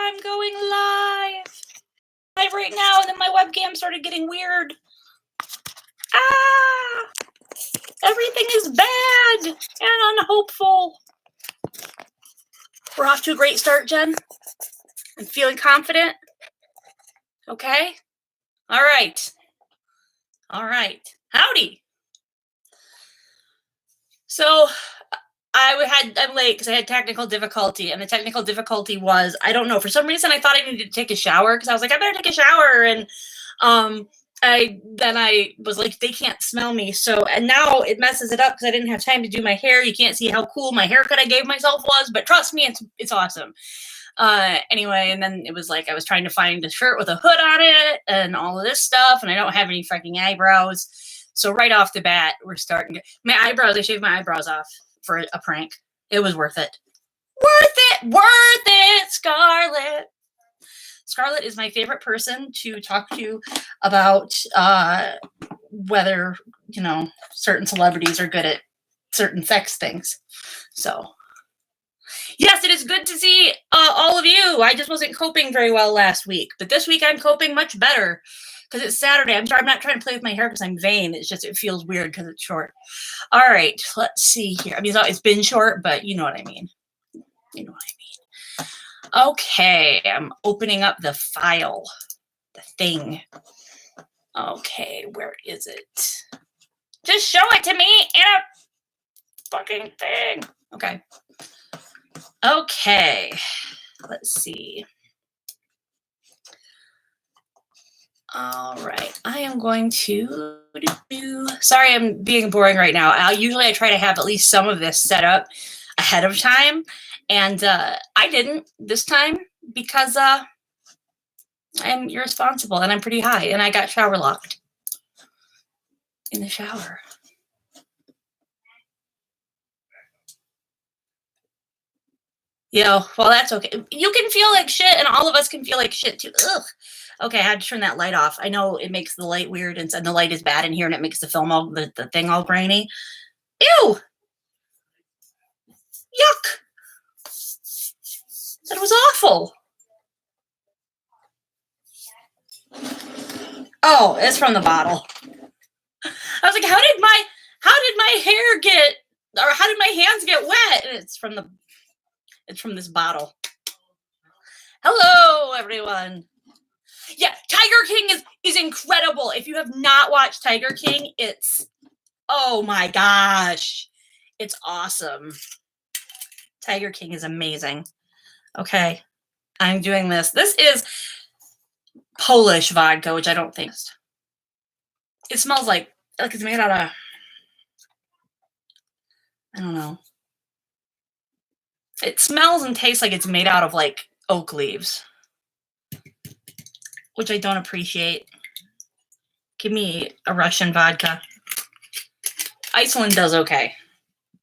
I'm going live right now, and then my webcam started getting weird. Everything is bad and unhopeful. We're off to a great start, Jen. I'm feeling confident. Okay. All right. Howdy. So I'm late because I had technical difficulty, and the technical difficulty was, I don't know, for some reason I thought I needed to take a shower because I was like, I better take a shower, and I was like, they can't smell me. So, and now it messes it up because I didn't have time to do my hair. You can't see how cool my haircut I gave myself was, but trust me, it's awesome. Anyway, and then it was like I was trying to find a shirt with a hood on it and all of this stuff, and I don't have any freaking eyebrows. So right off the bat, we're starting my eyebrows. I shaved my eyebrows off for a prank. It was worth it. Worth it, Scarlett. Scarlett is my favorite person to talk to about whether, certain celebrities are good at certain sex things. So, yes, it is good to see all of you. I just wasn't coping very well last week, but this week I'm coping much better because it's Saturday. I'm sorry, I'm not trying to play with my hair because I'm vain. It's just, it feels weird because it's short. All right, let's see here. I mean, it's been short, but you know what I mean. Okay, I'm opening up the file, the thing. Okay, where is it? Just show it to me in a fucking thing. Okay, let's see. All right, I am going to sorry, I'm being boring right now. Usually I try to have at least some of this set up ahead of time, and I didn't this time because I'm irresponsible and I'm pretty high, and I got shower locked in the shower. Well, that's okay. You can feel like shit, and all of us can feel like shit too. Ugh. Okay, I had to turn that light off. I know it makes the light weird, and the light is bad in here, and it makes the film all the thing all grainy. Ew! Yuck! That was awful. Oh, it's from the bottle. I was like, how did my hair get, or how did my hands get wet? And it's from this bottle. Hello, everyone. Yeah, Tiger King is incredible. If you have not watched Tiger King, oh my gosh, it's awesome. Tiger King is amazing. Okay, I'm doing this. This is Polish vodka, which I don't think. It smells like it's made out of, I don't know. It smells and tastes like it's made out of like oak leaves, which I don't appreciate. Give me a Russian vodka. Iceland does okay.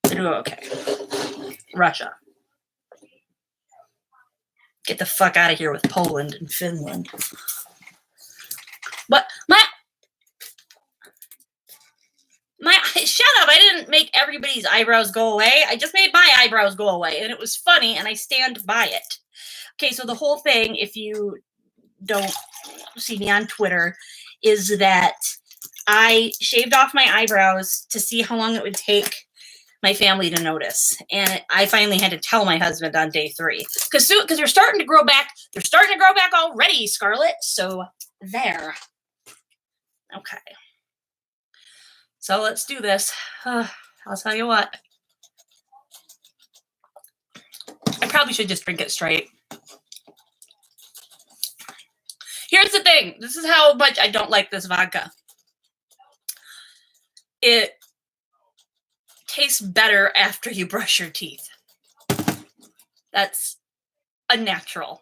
They do okay. Russia. Get the fuck out of here with Poland and Finland. But shut up. I didn't make everybody's eyebrows go away. I just made my eyebrows go away, and it was funny, and I stand by it. Okay, so the whole thing, if you don't see me on Twitter, is that I shaved off my eyebrows to see how long it would take my family to notice. And I finally had to tell my husband on day 3. Because they're starting to grow back. They're starting to grow back already, Scarlett. So there. Okay. So let's do this. I'll tell you what. I probably should just drink it straight. Here's the thing. This is how much I don't like this vodka. It tastes better after you brush your teeth. That's unnatural.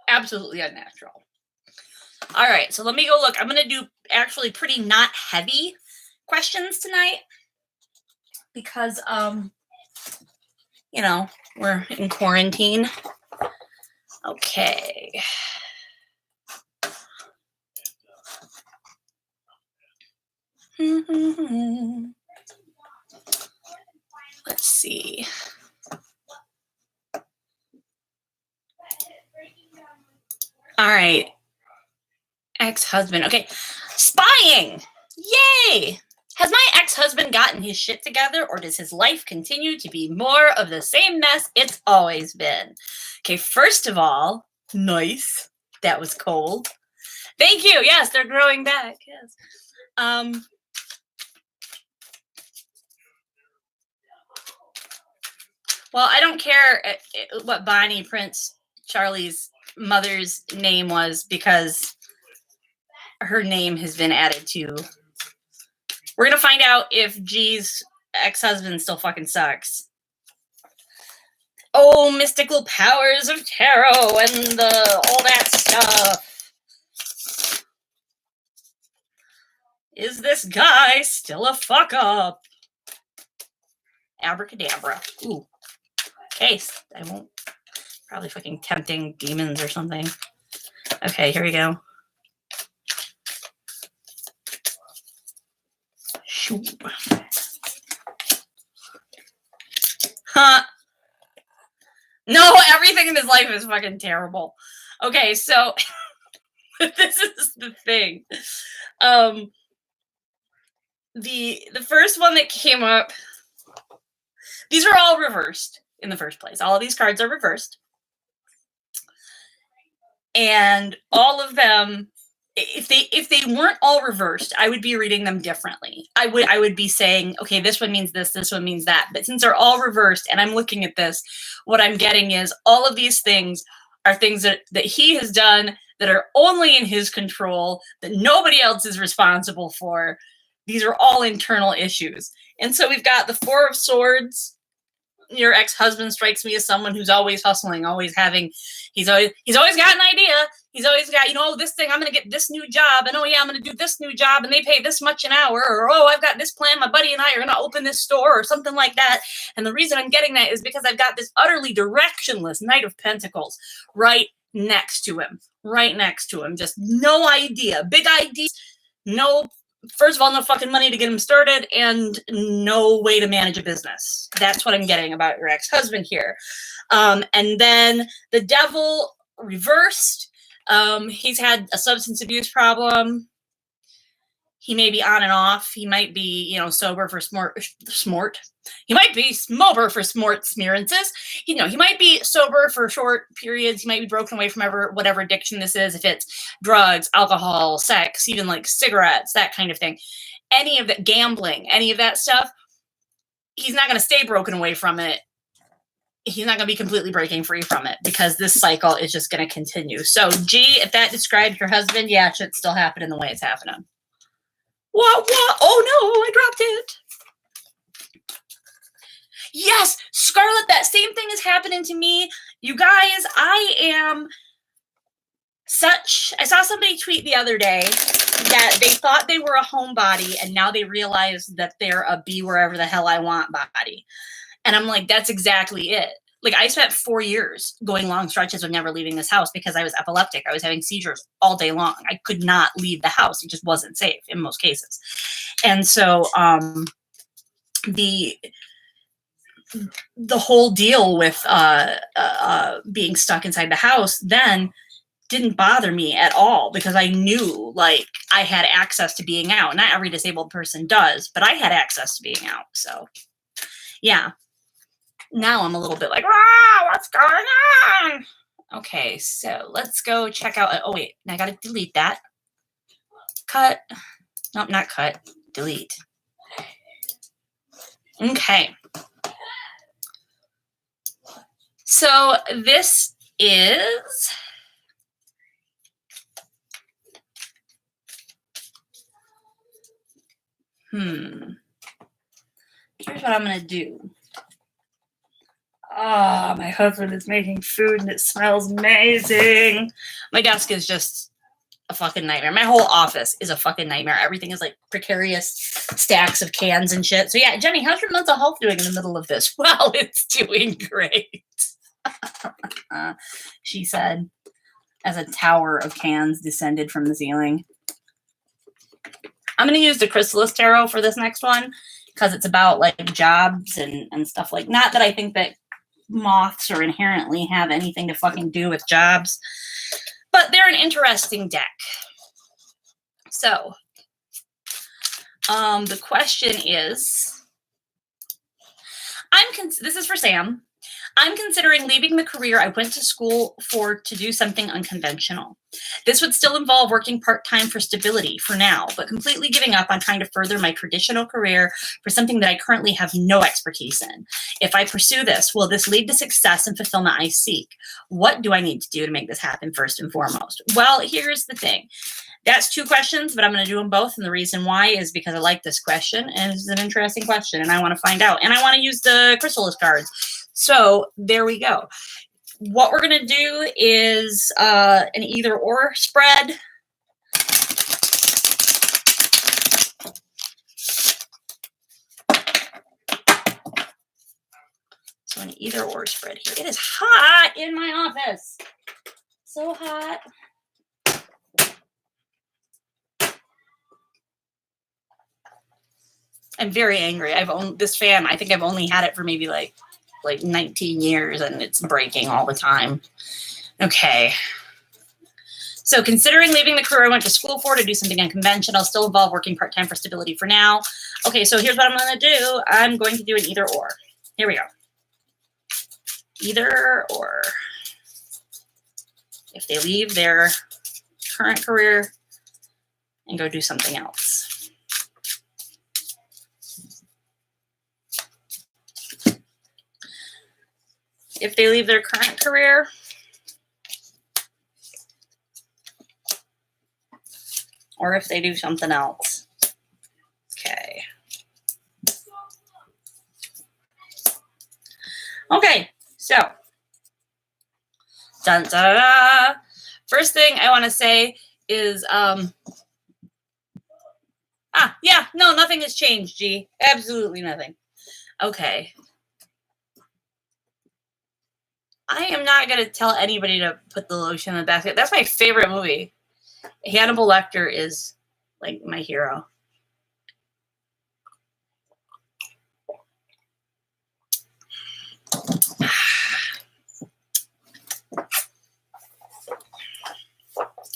Absolutely unnatural. All right, so let me go look. I'm going to do actually pretty not heavy questions tonight because, we're in quarantine. Okay. Let's see. All right. Ex-husband. Okay. Spying. Yay. Has my ex-husband gotten his shit together, or does his life continue to be more of the same mess it's always been? Okay, first of all, nice. That was cold. Thank you. Yes, they're growing back. Yes. Well, I don't care what Bonnie Prince Charlie's mother's name was, because her name has been added to. We're gonna find out if G's ex-husband still fucking sucks. Oh, mystical powers of tarot and all that stuff. Is this guy still a fuck up? Abracadabra. Ooh. Case. I won't. Probably fucking tempting demons or something. Okay, here we go. Shoot. Huh. No, everything in his life is fucking terrible. Okay, so this is the thing. The first one that came up, these are all reversed in the first place. All of these cards are reversed. And all of them, if they weren't all reversed, I would be reading them differently. I would be saying, okay, this one means this one means that. But since they're all reversed and I'm looking at this, what I'm getting is all of these things are things that he has done that are only in his control, that nobody else is responsible for. These are all internal issues. And so we've got the Four of Swords. Your ex-husband strikes me as someone who's always hustling, always having, he's always got an idea. He's always got, this thing, I'm going to get this new job. And oh yeah, I'm going to do this new job and they pay this much an hour. Or, oh, I've got this plan. My buddy and I are going to open this store or something like that. And the reason I'm getting that is because I've got this utterly directionless Knight of Pentacles right next to him. Just no idea. Big ideas. No, first of all, no fucking money to get him started and no way to manage a business. That's what I'm getting about your ex-husband here. And then the Devil reversed. He's had a substance abuse problem. He may be on and off. He might be, sober for smort. He might be smober for smort smearances. He might be sober for short periods. He might be broken away from whatever addiction this is. If it's drugs, alcohol, sex, even like cigarettes, that kind of thing. Any of that, gambling, any of that stuff, he's not going to stay broken away from it. He's not going to be completely breaking free from it because this cycle is just going to continue. So, G, if that describes your husband, yeah, shit's still happening the way it's happening. What? Oh no, I dropped it. Yes, Scarlett, that same thing is happening to me. You guys, I saw somebody tweet the other day that they thought they were a homebody and now they realize that they're a be wherever the hell I want body. And I'm like, that's exactly it. Like, I spent 4 years going long stretches of never leaving this house because I was epileptic. I was having seizures all day long. I could not leave the house. It just wasn't safe in most cases. And so the whole deal with being stuck inside the house then didn't bother me at all because I knew, like, I had access to being out. Not every disabled person does, but I had access to being out. So, yeah. Now I'm a little bit like, what's going on? Okay, so let's go check out. Oh, wait, I got to delete that. Cut. Nope, not cut. Delete. Okay. So this is here's what I'm going to do. Oh, my husband is making food and it smells amazing. My desk is just a fucking nightmare. My whole office is a fucking nightmare. Everything is like precarious stacks of cans and shit. So yeah, Jenny, how's your mental health doing in the middle of this? Well, it's doing great. She said, as a tower of cans descended from the ceiling. I'm going to use the Chrysalis Tarot for this next one because it's about like jobs and stuff like, not that I think that moths or inherently have anything to fucking do with jobs, But they're an interesting deck. So, the question is, this is for Sam. I'm considering leaving the career I went to school for to do something unconventional. This would still involve working part-time for stability for now, but completely giving up on trying to further my traditional career for something that I currently have no expertise in. If I pursue this, will this lead to success and fulfillment I seek? What do I need to do to make this happen first and foremost? Well, here's the thing. That's 2 questions, but I'm going to do them both. And the reason why is because I like this question, and it's an interesting question, and I want to find out. And I want to use the chrysalis cards. So there we go. What we're going to do is an either or spread. So an either or spread here. It is hot in my office. So hot. I'm very angry. I've owned this fan. I think I've only had it for maybe like 19 years, and it's breaking all the time. Okay. So considering leaving the career I went to school for to do something unconventional, still involve working part-time for stability for now. Okay, so here's what I'm going to do. I'm going to do an either or. Here we go. Either or. If they leave their current career and go do something else. If they leave their current career or if they do something else. Okay. Okay, so dun, da, da, da. First thing I want to say is yeah, no, nothing has changed, G. Absolutely nothing. Okay. I am not going to tell anybody to put the lotion in the basket. That's my favorite movie. Hannibal Lecter is like my hero.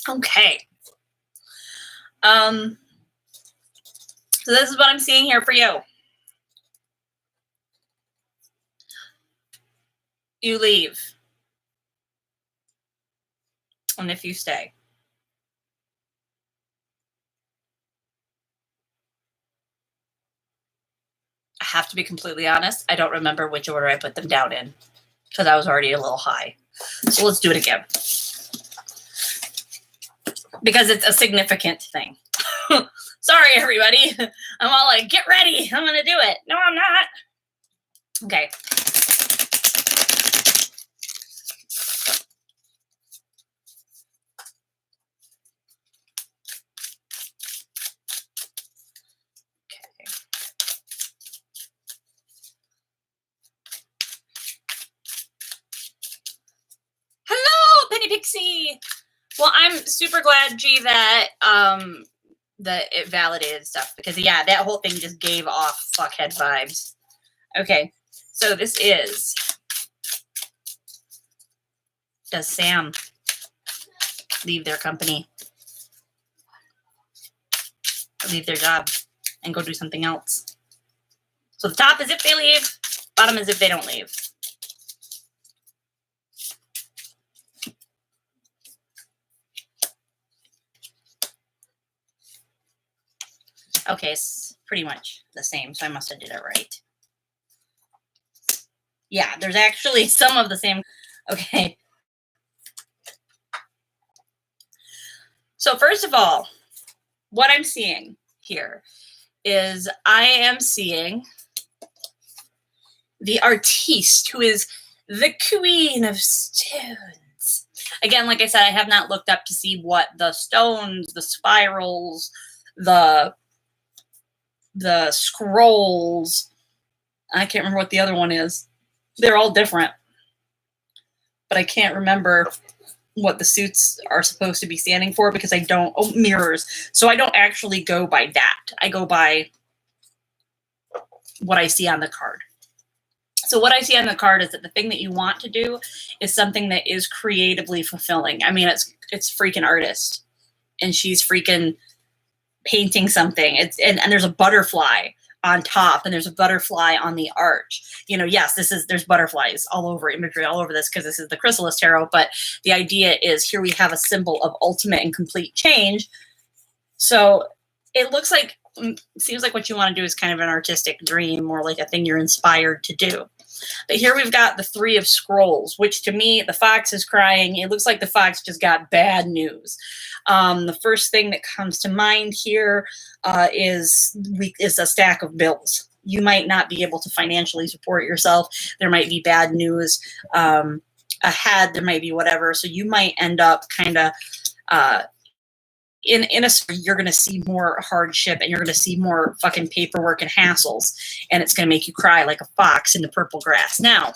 Okay. So this is what I'm seeing here for you. You leave. And if you stay. I have to be completely honest. I don't remember which order I put them down in because I was already a little high. So let's do it again. Because it's a significant thing. Sorry, everybody. I'm all like, get ready. I'm going to do it. No, I'm not. Okay. Hello, Penny Pixie. Well, I'm super glad, G, that that it validated stuff because yeah, that whole thing just gave off fuckhead vibes. Okay, so this is, does Sam leave their company, leave their job, and go do something else? So the top is if they leave, bottom is if they don't leave. Okay, it's pretty much the same, so I must have did it right. Yeah, there's actually some of the same. Okay. So first of all, what I'm seeing here is I am seeing the artiste, who is the queen of stones. Again, like I said, I have not looked up to see what the stones, the spirals, the scrolls, I can't remember what the other one is. They're all different. But I can't remember what the suits are supposed to be standing for because I don't, mirrors. So I don't actually go by that. I go by what I see on the card. So what I see on the card is that the thing that you want to do is something that is creatively fulfilling. I mean, it's freaking artist, and she's freaking painting something. And there's a butterfly on top, and there's a butterfly on the arch. You know, yes, there's butterflies all over, imagery all over this, because this is the Chrysalis Tarot. But the idea is here we have a symbol of ultimate and complete change. So it looks like, seems like what you want to do is kind of an artistic dream, or like a thing you're inspired to do. But here we've got the Three of Scrolls, which to me, the fox is crying. It looks like the fox just got bad news. The first thing that comes to mind here is a stack of bills. You might not be able to financially support yourself. There might be bad news ahead. There might be whatever. So you might end up kind of you're going to see more hardship, and you're going to see more fucking paperwork and hassles, and it's going to make you cry like a fox in the purple grass. Now,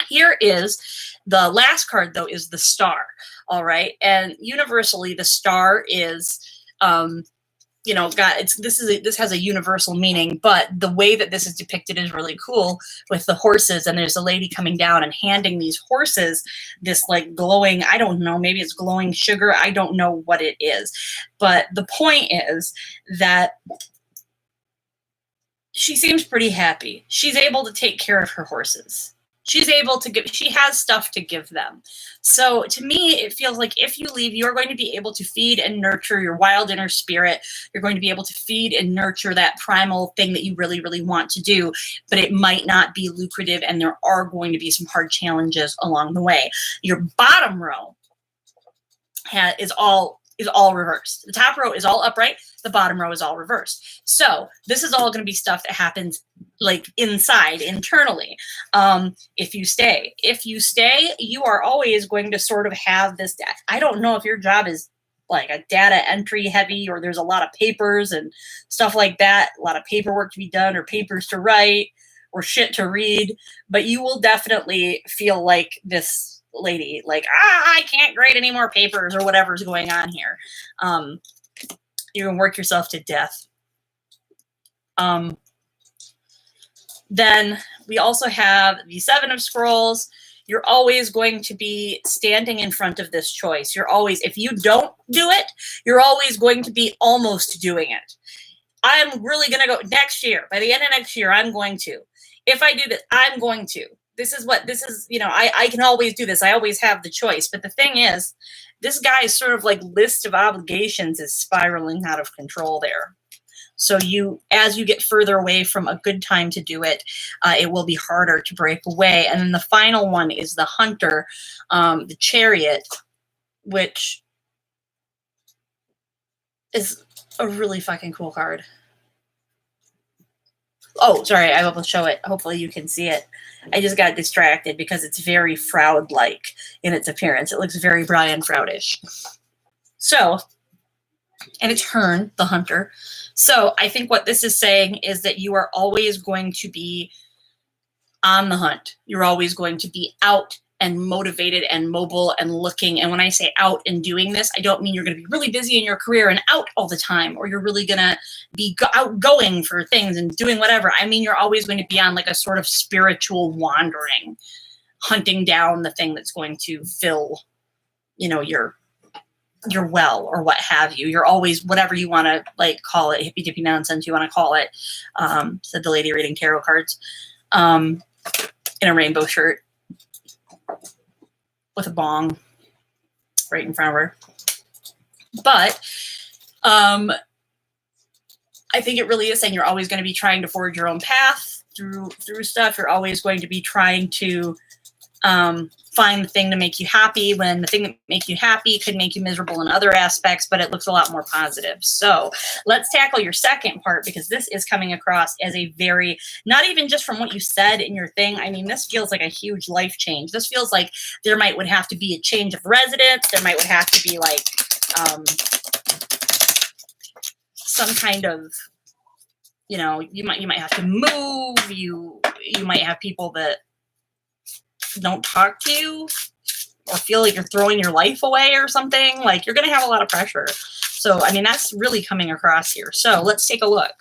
here is the last card, though, is the Star. All right. And universally, the Star is, you know, this has a universal meaning, but the way that this is depicted is really cool with the horses. And there's a lady coming down and handing these horses this like glowing, I don't know, maybe it's glowing sugar. I don't know what it is. But the point is that she seems pretty happy. She's able to take care of her horses. She's able to she has stuff to give them. So to me, it feels like if you leave, you're going to be able to feed and nurture your wild inner spirit. You're going to be able to feed and nurture that primal thing that you really, really want to do, but it might not be lucrative, and there are going to be some hard challenges along the way. Your bottom row is all reversed. The top row is all upright. The bottom row is all reversed. So this is all going to be stuff that happens like inside, internally. If you stay, you are always going to sort of have this. I don't know if your job is like a data entry heavy, or there's a lot of papers and stuff like that, a lot of paperwork to be done, or papers to write, or shit to read, but you will definitely feel like this lady, like, I can't grade any more papers, or whatever's going on here. You can work yourself to death. Then we also have the Seven of Scrolls. You're always going to be standing in front of this choice. You're always, if you don't do it, you're always going to be almost doing it. I'm really going to go next year. By the end of next year, I'm going to. If I do this, I'm going to. This is, you know, I can always do this. I always have the choice. But the thing is, this guy's sort of like list of obligations is spiraling out of control there. So as you get further away from a good time to do it, it will be harder to break away. And then the final one is the Hunter, the Chariot, which is a really fucking cool card. Oh, sorry, I will show it. Hopefully you can see it. I just got distracted because it's very Froud-like in its appearance. It looks very Brian Froudish. So, and it's Hearn, the Hunter. So I think what this is saying is that you are always going to be on the hunt. You're always going to be out and motivated and mobile and looking. And when I say out and doing this, I don't mean you're going to be really busy in your career and out all the time, or you're really going to be outgoing for things and doing whatever. I mean, you're always going to be on like a sort of spiritual wandering, hunting down the thing that's going to fill, you know, your well, or what have you. You're always, whatever you want to like call it, hippy dippy nonsense you want to call it, said the lady reading tarot cards, in a rainbow shirt with a bong right in front of her. But I think it really is saying you're always going to be trying to forge your own path through stuff. You're always going to be trying to find the thing to make you happy, when the thing that makes you happy could make you miserable in other aspects, but it looks a lot more positive. So let's tackle your second part, because this is coming across as a very, not even just from what you said in your thing. I mean, this feels like a huge life change. This feels like there would have to be a change of residence. There would have to be like some kind of, you know, you might have to move. You might have people that don't talk to you, or feel like you're throwing your life away or something. Like, you're going to have a lot of pressure. So, I mean, that's really coming across here. So let's take a look.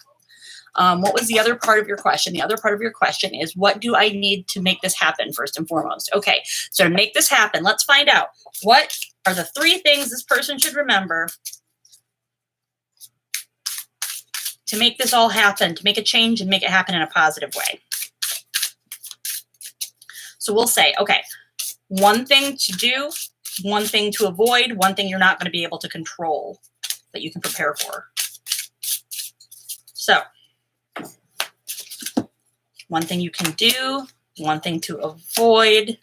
What was the other part of your question? The other part of your question is, what do I need to make this happen first and foremost? Okay, so to make this happen, let's find out what are the 3 things this person should remember to make this all happen, to make a change and make it happen in a positive way. So we'll say, okay, 1 thing to do, 1 thing to avoid, 1 thing you're not going to be able to control that you can prepare for. So 1 thing you can do, 1 thing to avoid,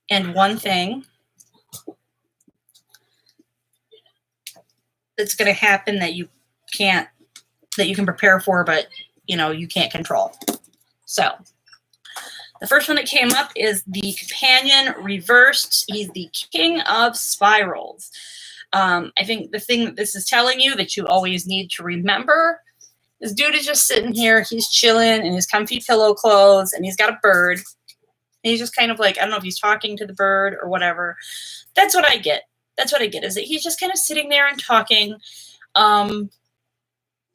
and 1 thing that's going to happen that you can prepare for, but you can't control. So the first one that came up is the companion reversed. He's the king of spirals. I think the thing that this is telling you that you always need to remember, this dude is just sitting here. He's chilling in his comfy pillow clothes, and he's got a bird. And he's just kind of like, I don't know if he's talking to the bird or whatever. That's what I get. That's what I get, is that he's just kind of sitting there and talking.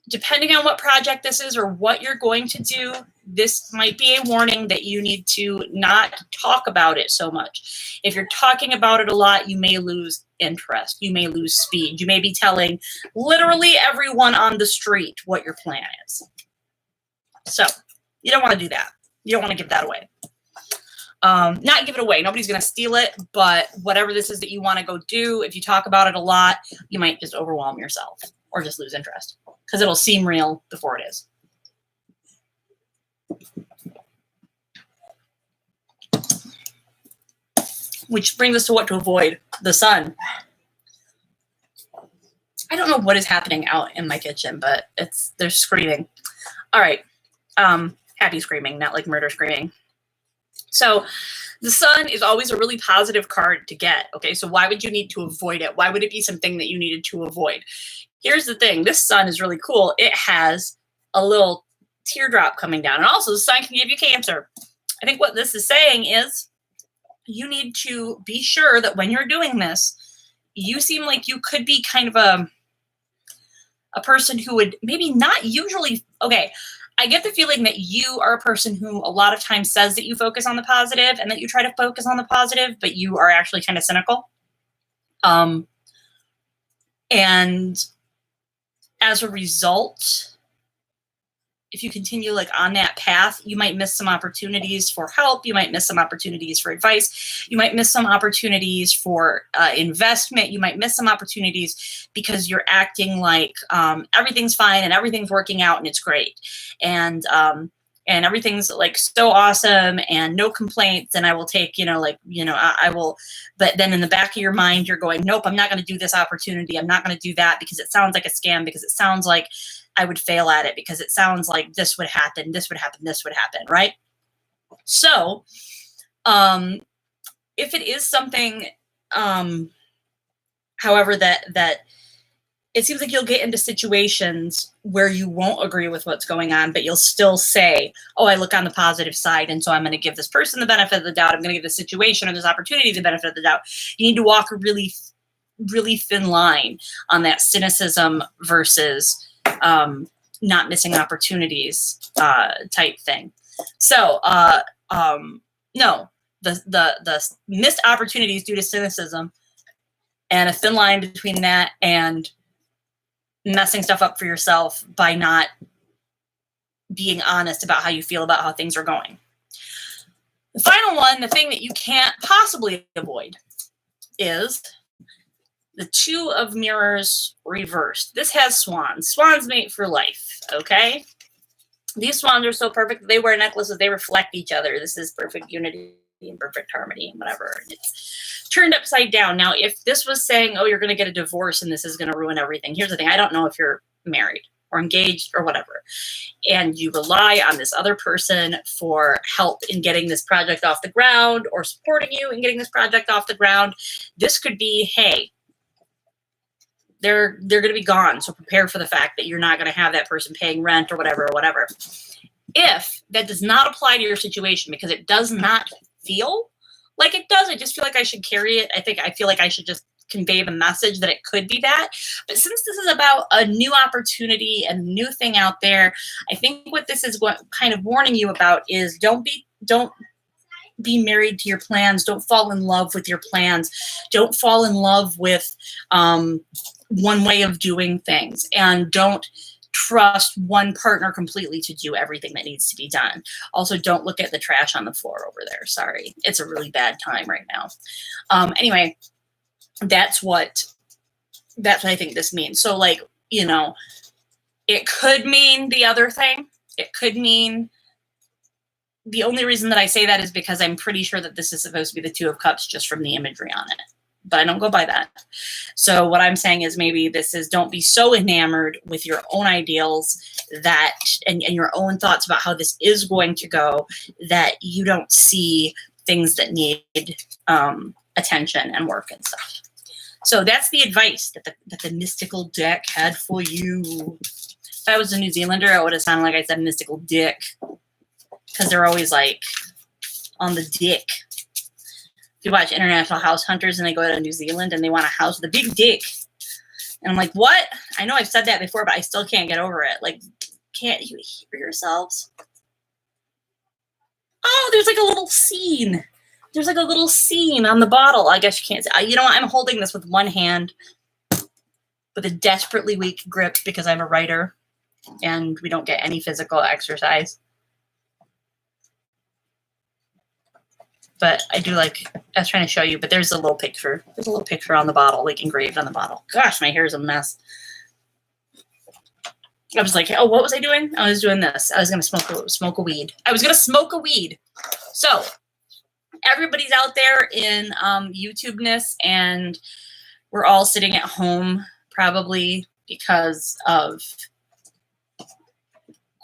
Depending on what project this is or what you're going to do, this might be a warning that you need to not talk about it so much. If you're talking about it a lot, you may lose interest. You may lose speed. You may be telling literally everyone on the street what your plan is. So you don't want to do that. You don't want to give that away. Not give it away. Nobody's going to steal it, but whatever this is that you want to go do, if you talk about it a lot, you might just overwhelm yourself or just lose interest because it'll seem real before it is. Which brings us to what to avoid. The sun. I don't know what is happening out in my kitchen, but they're screaming. All right. Happy screaming, not like murder screaming. So the sun is always a really positive card to get. Okay, so why would you need to avoid it? Why would it be something that you needed to avoid? Here's the thing. This sun is really cool. It has a little teardrop coming down. And also the sun can give you cancer. I think what this is saying is you need to be sure that when you're doing this, you seem like you could be kind of a person who would maybe not usually, okay, I get the feeling that you are a person who a lot of times says that you focus on the positive and that you try to focus on the positive, but you are actually kind of cynical. And as a result, if you continue like on that path, you might miss some opportunities for help. You might miss some opportunities for advice. You might miss some opportunities for investment. You might miss some opportunities because you're acting like everything's fine and everything's working out and it's great. And everything's like so awesome and no complaints. And I will take, I will, but then in the back of your mind, you're going, nope, I'm not going to do this opportunity. I'm not going to do that because it sounds like a scam, because it sounds like I would fail at it, because it sounds like this would happen, this would happen, this would happen, right? So if it is something, however, that it seems like you'll get into situations where you won't agree with what's going on, but you'll still say, oh, I look on the positive side, and so I'm going to give this person the benefit of the doubt. I'm going to give this situation or this opportunity the benefit of the doubt. You need to walk a really, really thin line on that cynicism versus not missing opportunities type thing. So no, the missed opportunities due to cynicism, and a thin line between that and messing stuff up for yourself by not being honest about how you feel about how things are going. The final one, the thing that you can't possibly avoid, is the 2 of mirrors reversed. This has swans. Swans mate for life, okay? These swans are so perfect. They wear necklaces. They reflect each other. This is perfect unity and perfect harmony and whatever. And it's turned upside down. Now, if this was saying, oh, you're going to get a divorce and this is going to ruin everything. Here's the thing. I don't know if you're married or engaged or whatever, and you rely on this other person for help in getting this project off the ground or supporting you in getting this project off the ground. This could be, hey, they're going to be gone. So prepare for the fact that you're not going to have that person paying rent or whatever. If that does not apply to your situation, because it does not feel like it does, I just feel like I should carry it. I feel like I should just convey the message that it could be that. But since this is about a new opportunity and new thing out there, I think what this is what kind of warning you about is don't be married to your plans. Don't fall in love with your plans. Don't fall in love with one way of doing things, and don't trust one partner completely to do everything that needs to be done. Also, don't look at the trash on the floor over there. Sorry. It's a really bad time right now. Anyway, that's what I think this means. So, like, you know, it could mean the other thing. It could mean, the only reason that I say that is because I'm pretty sure that this is supposed to be the Two of Cups just from the imagery on it. But I don't go by that. So what I'm saying is maybe this is, don't be so enamored with your own ideals that, and your own thoughts about how this is going to go, that you don't see things that need attention and work and stuff. So that's the advice that the mystical deck had for you. If I was a New Zealander, it would have sounded like I said mystical dick, because they're always like on the dick. If you watch International House Hunters and they go to New Zealand and they want a house with a big dick. And I'm like, what? I know I've said that before, but I still can't get over it. Like, can't you hear yourselves? Oh, there's like a little scene. There's like a little scene on the bottle. I guess you can't see. You know what? I'm holding this with one hand with a desperately weak grip because I'm a writer and we don't get any physical exercise. But I do like, I was trying to show you, but there's a little picture. There's a little picture on the bottle, like engraved on the bottle. Gosh, my hair is a mess. I was like, oh, what was I doing? I was doing this. I was going to smoke a weed. I was going to smoke a weed. So everybody's out there in YouTube-ness, and we're all sitting at home probably because of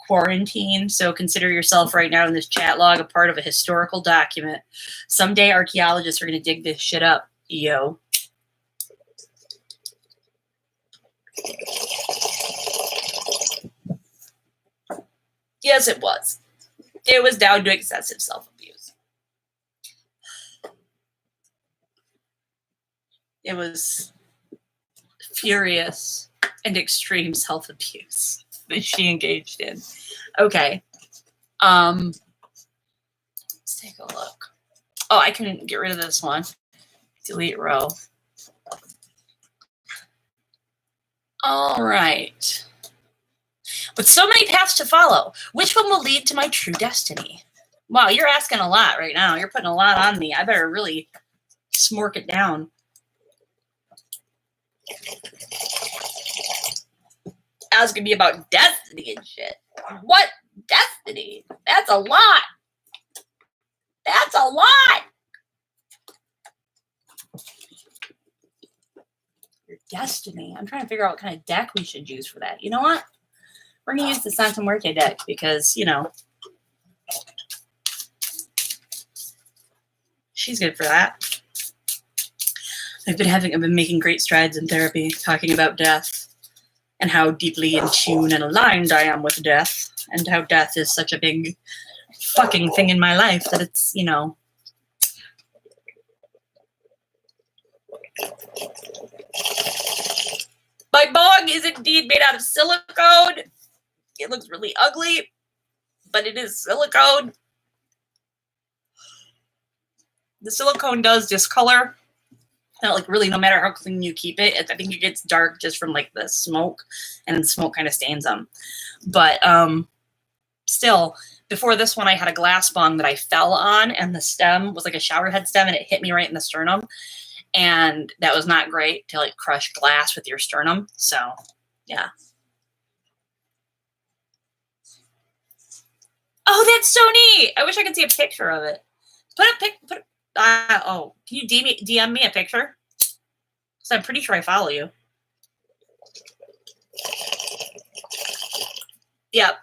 quarantine. So consider yourself right now in this chat log a part of a historical document. Someday archaeologists are going to dig this shit up, yo. Yes, it was. It was down to excessive self-abuse. It was furious and extreme self-abuse that she engaged in. Okay. Let's take a look. Oh, I can get rid of this one. Delete row. All right. With so many paths to follow, which one will lead to my true destiny? Wow, you're asking a lot right now. You're putting a lot on me. I better really smork it down. Asking me about destiny and shit. What destiny? That's a lot. That's a lot. Your destiny. I'm trying to figure out what kind of deck we should use for that. You know what? We're going to use the Santa Muerte deck because, you know, she's good for that. I've been making great strides in therapy, talking about death and how deeply in tune and aligned I am with death, and how death is such a big fucking thing in my life that it's, you know. My bong is indeed made out of silicone. It looks really ugly, but it is silicone. The silicone does discolor. And like really, no matter how clean you keep it, I think it gets dark just from like the smoke, and the smoke kind of stains them. But still, before this one, I had a glass bong that I fell on, and the stem was like a shower head stem, and it hit me right in the sternum. And that was not great to like crush glass with your sternum. So, yeah. Oh, that's so neat. I wish I could see a picture of it. Can you DM me a picture? Because I'm pretty sure I follow you. Yep.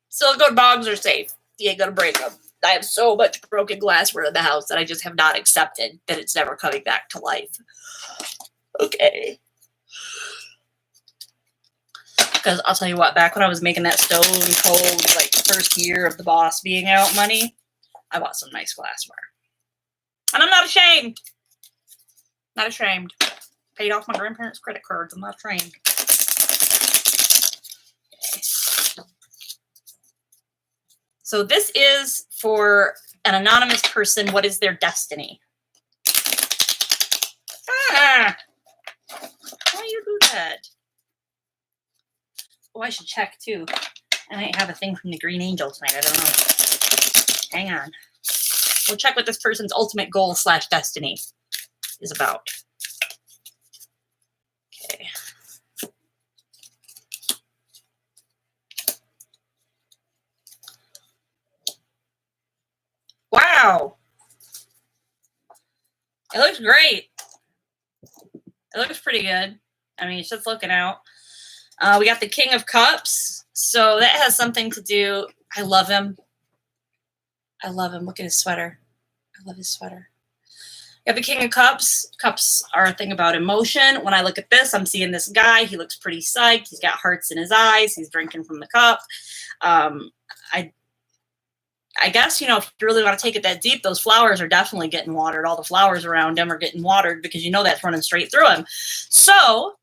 Silicone bongs are safe. You ain't gonna break them. I have so much broken glassware in the house that I just have not accepted that it's never coming back to life. Okay. Because I'll tell you what, back when I was making that stone cold, like, first year of the boss being out money, I bought some nice glassware. And I'm not ashamed. Not ashamed. paid off my grandparents' credit cards on my train. So this is for an anonymous person. What is their destiny? Ah, why do you do that? Oh, I should check too. I might have a thing from the Green Angel tonight. I don't know. Hang on. We'll check what this person's ultimate goal / destiny is about. Okay. Wow. It looks great. It looks pretty good. I mean, it's just looking out. We got the King of Cups. So that has something to do. I love him. I love him. Look at his sweater. I love his sweater. You have the King of Cups. Cups are a thing about emotion. When I look at this, I'm seeing this guy. He looks pretty psyched. He's got hearts in his eyes. He's drinking from the cup. I guess, you know, if you really want to take it that deep, those flowers are definitely getting watered. All the flowers around him are getting watered because you know that's running straight through him. So,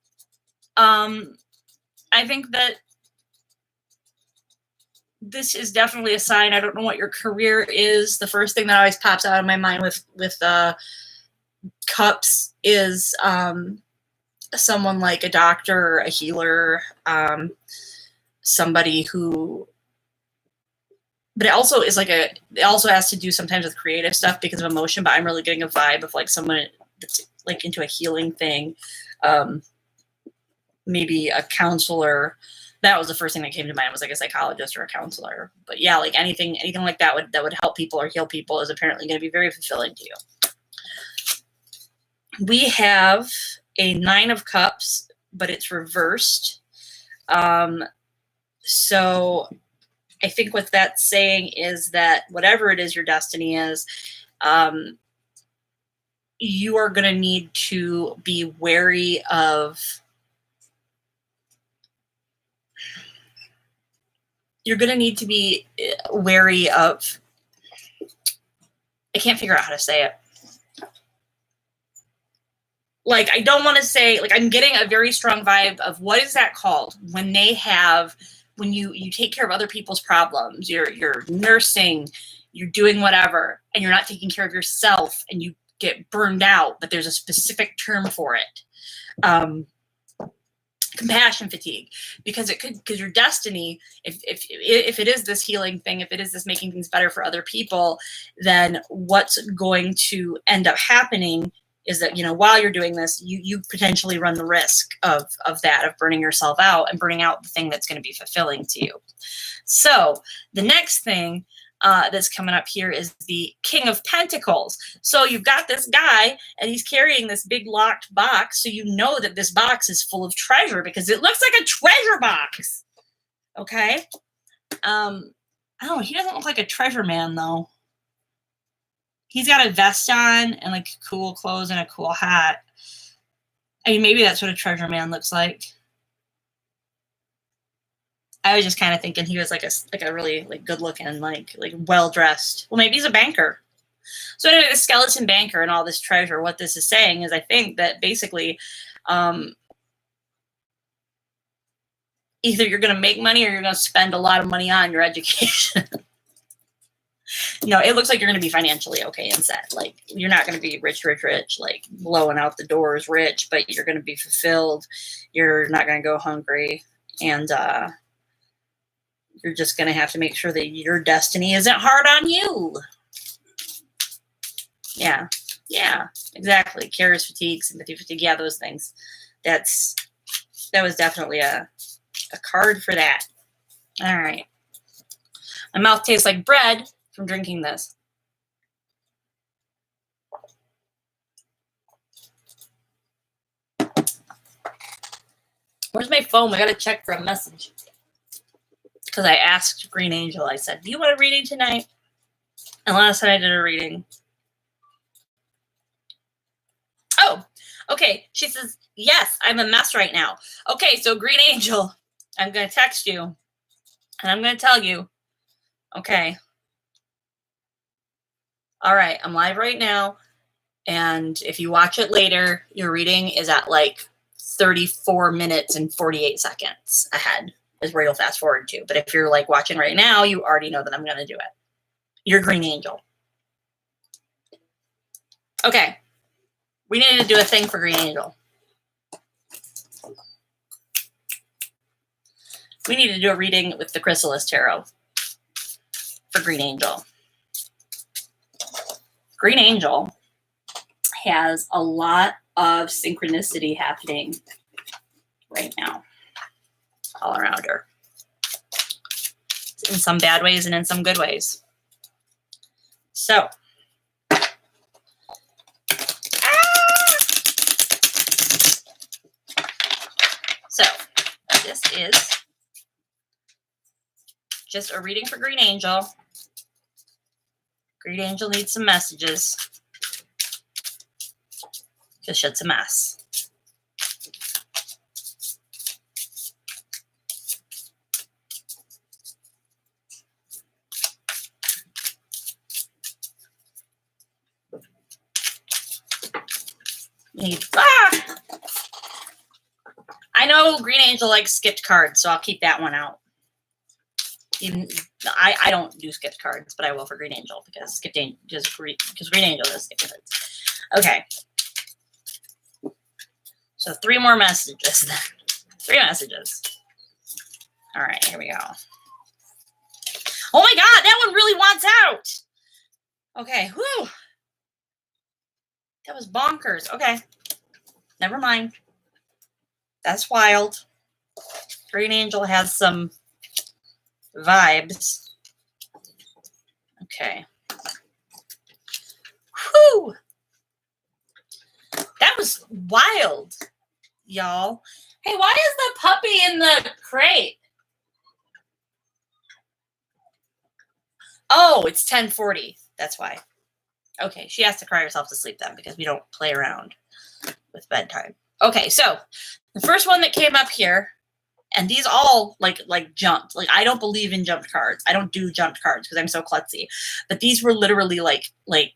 I think that this is definitely a sign. I don't know what your career is. The first thing that always pops out of my mind with cups is someone like a doctor, a healer, somebody who. But it also is like it also has to do sometimes with creative stuff because of emotion. But I'm really getting a vibe of like someone that's like into a healing thing, maybe a counselor. That was the first thing that came to mind, was like a psychologist or a counselor. But yeah, like anything like that would help people or heal people is apparently going to be very fulfilling to you. We have a 9 of Cups, but it's reversed. So I think what that's saying is that whatever it is your destiny is, you are going to need to be wary of. You're going to need to be wary of. I can't figure out how to say it. Like, I don't want to say, like, I'm getting a very strong vibe of what is that called when they have. When you take care of other people's problems, you're nursing, you're doing whatever, and you're not taking care of yourself, and you get burned out. But there's a specific term for it, compassion fatigue, because your destiny, if it is this healing thing, if it is this making things better for other people, then what's going to end up happening is that, you know, while you're doing this, you potentially run the risk of burning yourself out and burning out the thing that's going to be fulfilling to you. So the next thing that's coming up here is the King of Pentacles. So you've got this guy and he's carrying this big locked box. So you know that this box is full of treasure because it looks like a treasure box. Okay. I don't know. He doesn't look like a treasure man though. He's got a vest on and like cool clothes and a cool hat. I mean, maybe that's what a treasure man looks like. I was just kind of thinking he was like a really like good looking, like well dressed. Well, maybe he's a banker. So anyway, the skeleton banker and all this treasure. What this is saying is, I think that basically, either you're going to make money or you're going to spend a lot of money on your education. No, it looks like you're going to be financially okay and set. Like, you're not going to be rich, like blowing out the doors rich, but you're going to be fulfilled. You're not going to go hungry. And you're just going to have to make sure that your destiny isn't hard on you. Yeah, exactly. Cares, fatigue, sympathy, fatigue. Yeah, those things. That was definitely a card for that. All right. My mouth tastes like bread from drinking this. Where's my phone? I gotta check for a message. Because I asked Green Angel, I said, do you want a reading tonight? And last night I did a reading. Oh, okay. She says, yes, I'm a mess right now. Okay, so Green Angel, I'm going to text you. And I'm going to tell you, okay. All right, I'm live right now. And if you watch it later, your reading is at like 34 minutes and 48 seconds ahead is where you'll fast forward to. But if you're like watching right now, you already know that I'm going to do it. Your green angel. Okay. We need to do a thing for green angel. We need to do a reading with the Chrysalis Tarot for green angel. Green angel has a lot of synchronicity happening right now all around her. In some bad ways and in some good ways. So, this is just a reading for green angel. Green angel needs some messages. Because shit's a mess. I know green angel likes skipped cards, so I'll keep that one out. Even I don't do skipped cards, but I will for green angel because green angel does skipped cards. Okay. So 3 more messages then. 3 messages. All right, here we go. Oh my God, that one really wants out. Okay, whew. That was bonkers. Okay, never mind. That's wild. Green angel has some vibes. Okay. Whew. That was wild, y'all. Hey, why is the puppy in the crate? Oh, it's 10:40. That's why. Okay, she has to cry herself to sleep then because we don't play around with bedtime. Okay, so the first one that came up here, and these all like jumped. Like I don't believe in jumped cards. I don't do jumped cards because I'm so klutzy. But these were literally like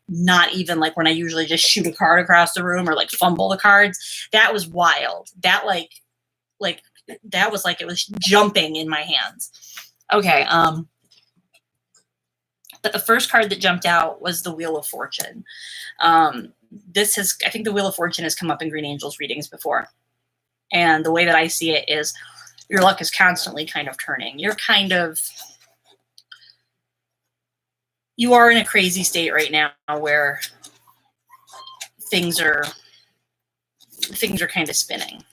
not even like when I usually just shoot a card across the room or like fumble the cards. That was wild. That like that was like it was jumping in my hands. Okay, but the first card that jumped out was the Wheel of Fortune. I think the Wheel of Fortune has come up in Green Angel's readings before. And the way that I see it is your luck is constantly kind of turning. You are in a crazy state right now where things are kind of spinning.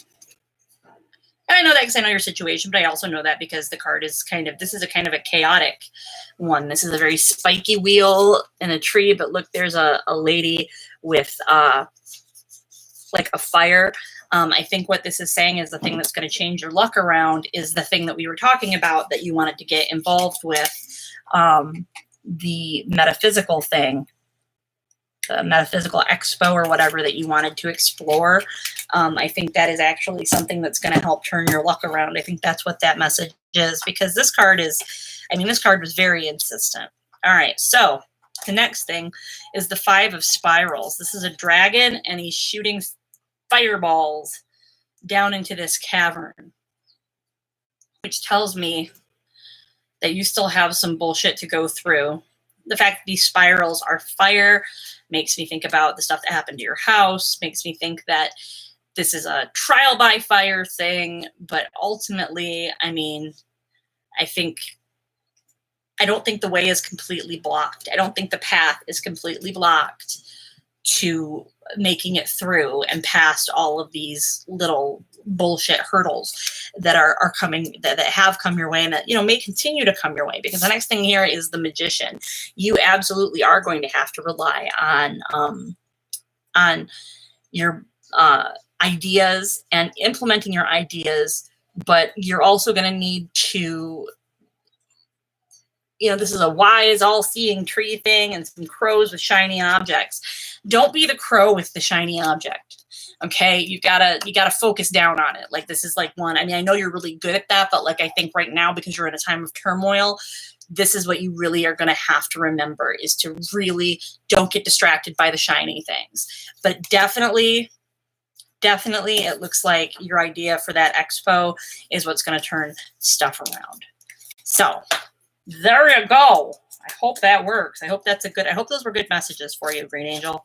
And I know that because I know your situation, but I also know that because the card is this is a kind of a chaotic one. This is a very spiky wheel in a tree, but look, there's a lady with like a fire. I think what this is saying is the thing that's going to change your luck around is the thing that we were talking about that you wanted to get involved with, the metaphysical thing. The metaphysical expo or whatever that you wanted to explore. I think that is actually something that's going to help turn your luck around. I think that's what that message is because this card was very insistent. All right, so the next thing is the 5 of Spirals. This is a dragon and he's shooting fireballs down into this cavern, which tells me that you still have some bullshit to go through. The fact that these spirals are fire makes me think about the stuff that happened to your house, makes me think that this is a trial by fire thing. But ultimately, I don't think the way is completely blocked. I don't think the path is completely blocked to making it through and past all of these little bullshit hurdles that are coming, that have come your way and that, may continue to come your way. Because the next thing here is the Magician. You absolutely are going to have to rely on your ideas and implementing your ideas, but you're also going to need to, this is a wise, all-seeing tree thing and some crows with shiny objects. Don't be the crow with the shiny object. Okay, you gotta focus down on it. Like, this is like one. I mean, I know you're really good at that, but like, I think right now, because you're in a time of turmoil, this is what you really are going to have to remember, is to really don't get distracted by the shiny things. But definitely, it looks like your idea for that expo is what's going to turn stuff around. So there you go. I hope that works. I hope those were good messages for you, Green Angel.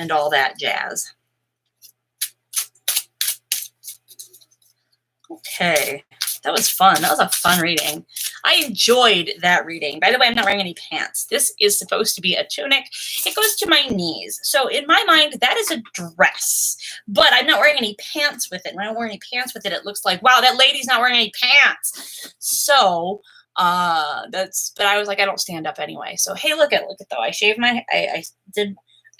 And all that jazz. Okay, that was fun. That was a fun reading. I enjoyed that reading. By the way, I'm not wearing any pants. This is supposed to be a tunic. It goes to my knees. So in my mind, that is a dress. But I'm not wearing any pants with it. When I don't wear any pants with it, it looks like, wow, that lady's not wearing any pants. So but I was like, I don't stand up anyway. So hey, look at though. I shaved my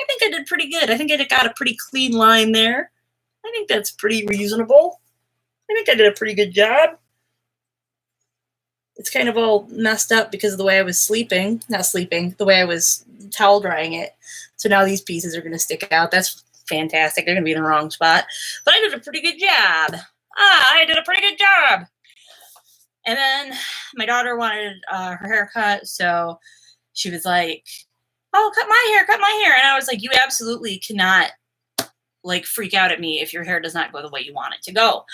I think I did pretty good. I think I got a pretty clean line there. I think that's pretty reasonable. I think I did a pretty good job. It's kind of all messed up because of the way I was sleeping. Not sleeping, the way I was towel drying it. So now these pieces are going to stick out. That's fantastic. They're going to be in the wrong spot. But I did a pretty good job. I did a pretty good job. And then my daughter wanted her haircut. So she was like, oh, cut my hair. And I was like, you absolutely cannot like freak out at me if your hair does not go the way you want it to go.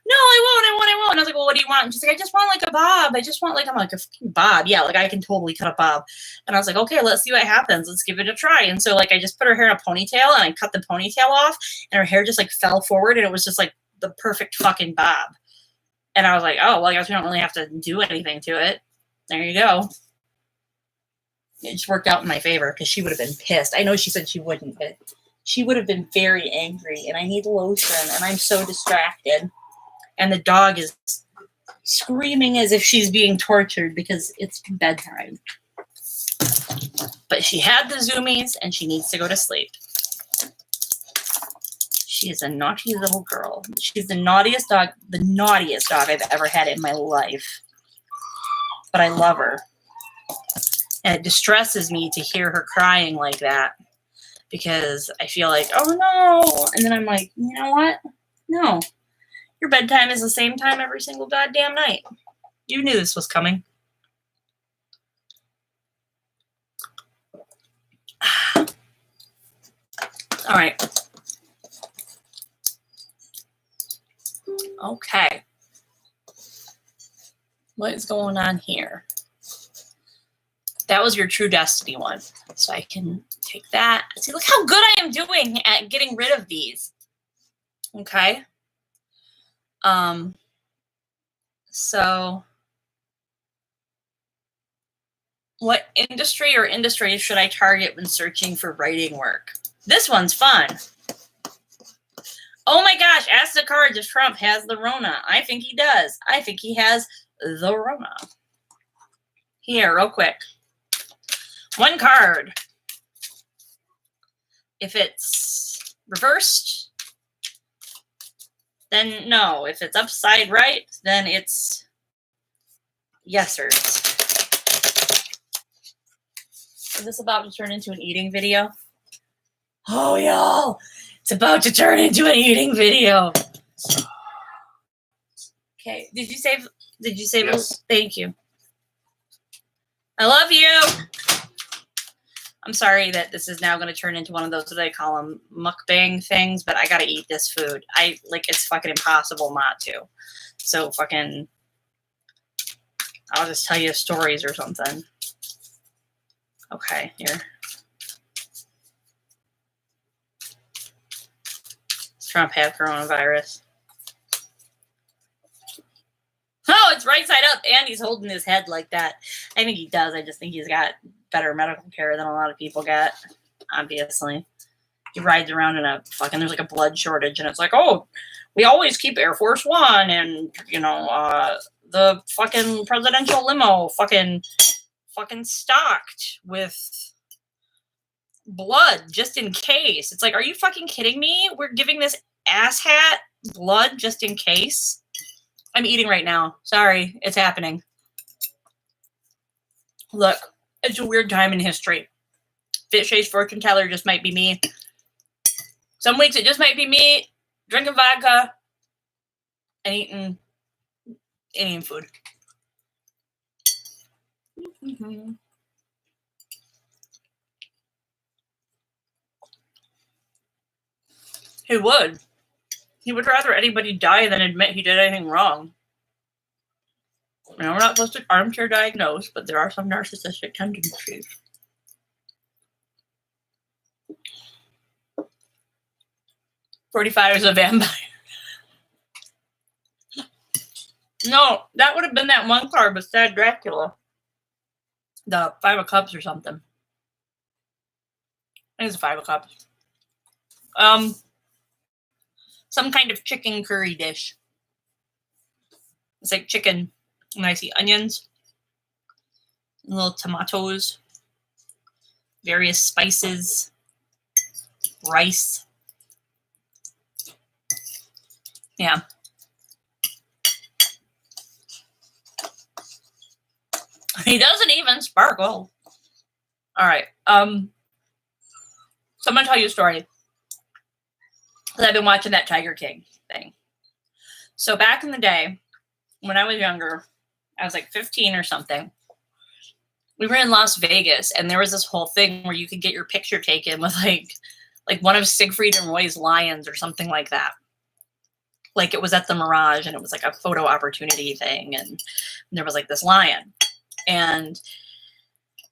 No, I won't. And I was like, well, what do you want? And she's like, I just want like a bob. I'm like, a fucking bob. Yeah, like I can totally cut a bob. And I was like, okay, let's see what happens. Let's give it a try. And so like I just put her hair in a ponytail and I cut the ponytail off and her hair just like fell forward and it was just like the perfect fucking bob. And I was like, oh, well, I guess we don't really have to do anything to it. There you go. It just worked out in my favor because she would have been pissed. I know she said she wouldn't, but she would have been very angry. And I need lotion and I'm so distracted. And the dog is screaming as if she's being tortured because it's bedtime. But she had the zoomies and she needs to go to sleep. She is a naughty little girl. She's the naughtiest dog I've ever had in my life. But I love her. And it distresses me to hear her crying like that because I feel like, oh no. And then I'm like, you know what? No. Your bedtime is the same time every single goddamn night. You knew this was coming. All right. Okay. What is going on here? That was your True Destiny one. So I can take that. See, look how good I am doing at getting rid of these. Okay. So what industry should I target when searching for writing work? This one's fun. Oh my gosh, ask the card if Trump has the Rona. I think he does. I think he has the Rona. Here, real quick. One card. If it's reversed, then no. If it's upside right, then it's yesers. Is this about to turn into an eating video? Oh, y'all. It's about to turn into an eating video. Okay. Did you save? Yes. Thank you. I love you. I'm sorry that this is now going to turn into one of those, what I call them, mukbang things, but I got to eat this food. It's fucking impossible not to. So fucking, I'll just tell you stories or something. Okay, here. Does Trump have coronavirus? Oh, it's right side up, and he's holding his head like that. I think he does. I just think he's got better medical care than a lot of people get, obviously. He rides around in a fucking, there's like a blood shortage, and it's like, oh, we always keep Air Force One, and, you know, the fucking presidential limo fucking stocked with blood just in case. It's like, are you fucking kidding me? We're giving this asshat blood just in case? I'm eating right now. Sorry, it's happening. Look, it's a weird time in history. Fish Ace Fortuneteller just might be me. Some weeks it just might be me drinking vodka and eating food. Mm-hmm. He would. He would rather anybody die than admit he did anything wrong. You know, we're not supposed to armchair diagnose, but there are some narcissistic tendencies. 45 is a vampire. No, that would have been that one card beside Dracula. The 5 of Cups or something. I think it's a 5 of Cups. Some kind of chicken curry dish. It's like chicken. And I see onions, little tomatoes, various spices, rice. Yeah. He doesn't even sparkle. All right. So I'm gonna tell you a story. I've been watching that Tiger King thing. So back in the day, when I was younger, I was like 15 or something. We were in Las Vegas, and there was this whole thing where you could get your picture taken with like one of Siegfried and Roy's lions or something like that. Like it was at the Mirage, and it was like a photo opportunity thing, and there was like this lion. And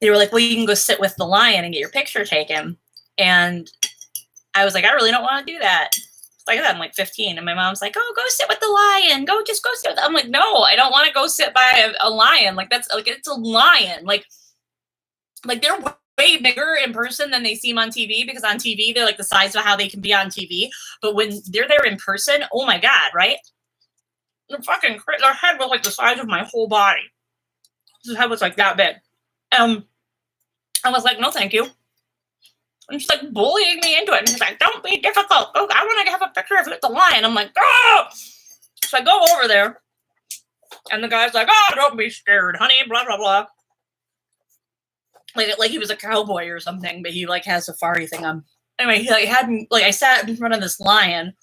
they were like, well, you can go sit with the lion and get your picture taken. And I was like, I really don't want to do that. Like I said, I'm like 15. And my mom's like, oh, go sit with the lion. Just go sit with I'm like, no, I don't want to go sit by a lion. Like that's like, it's a lion. Like they're way bigger in person than they seem on TV, because on TV, they're like the size of how they can be on TV. But when they're there in person, oh my God, right? Their head was like the size of my whole body. His head was like that big. I was like, no, thank you. And she's like bullying me into it. And she's like, don't be difficult. Oh, I want to have a picture of you with the lion. I'm like, oh! So I go over there. And the guy's like, oh, don't be scared, honey, blah, blah, blah. Like he was a cowboy or something, but he like has a safari thing on. Anyway, he like had me, like I sat in front of this lion.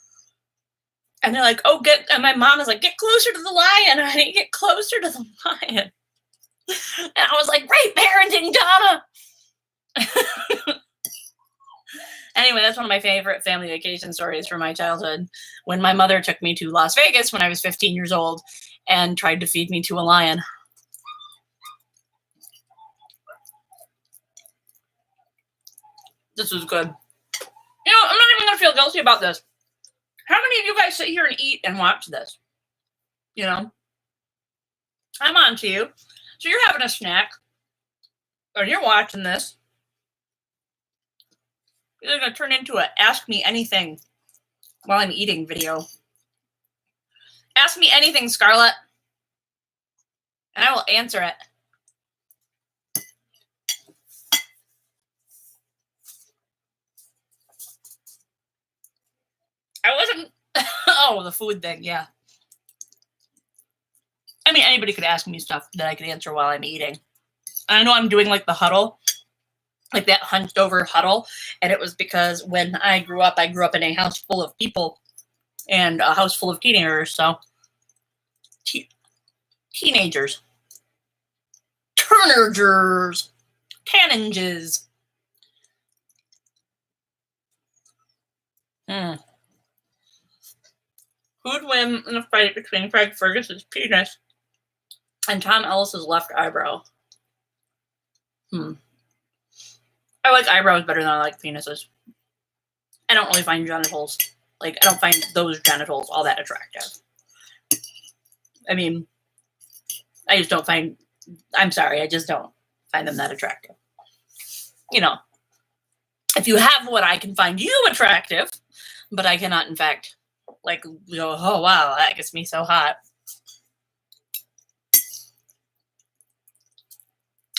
And they're like, oh, and my mom is like, get closer to the lion, honey, get closer to the lion. And I was like, great parenting, Donna. Anyway, that's one of my favorite family vacation stories from my childhood, when my mother took me to Las Vegas when I was 15 years old and tried to feed me to a lion. This was good. You know, I'm not even going to feel guilty about this. How many of you guys sit here and eat and watch this? You know? I'm on to you. So you're having a snack, or you're watching this. It's going to turn into a Ask Me Anything while I'm eating video. Ask me anything, Scarlett, and I will answer it. I wasn't... Oh, the food thing, yeah. I mean, anybody could ask me stuff that I could answer while I'm eating. I know I'm doing like the huddle, like that hunched over huddle. And it was because when I grew up in a house full of people and a house full of teenagers. So teenagers, turnagers, tanninges. Who'd win in a fight between Craig Ferguson's penis and Tom Ellis's left eyebrow? I like eyebrows better than I like penises. I don't really find genitals, like, I don't find those genitals all that attractive. I mean, I just don't find, I'm sorry, I just don't find them that attractive. You know, if you have what I can find you attractive, but I cannot, in fact, like, go, oh, wow, that gets me so hot.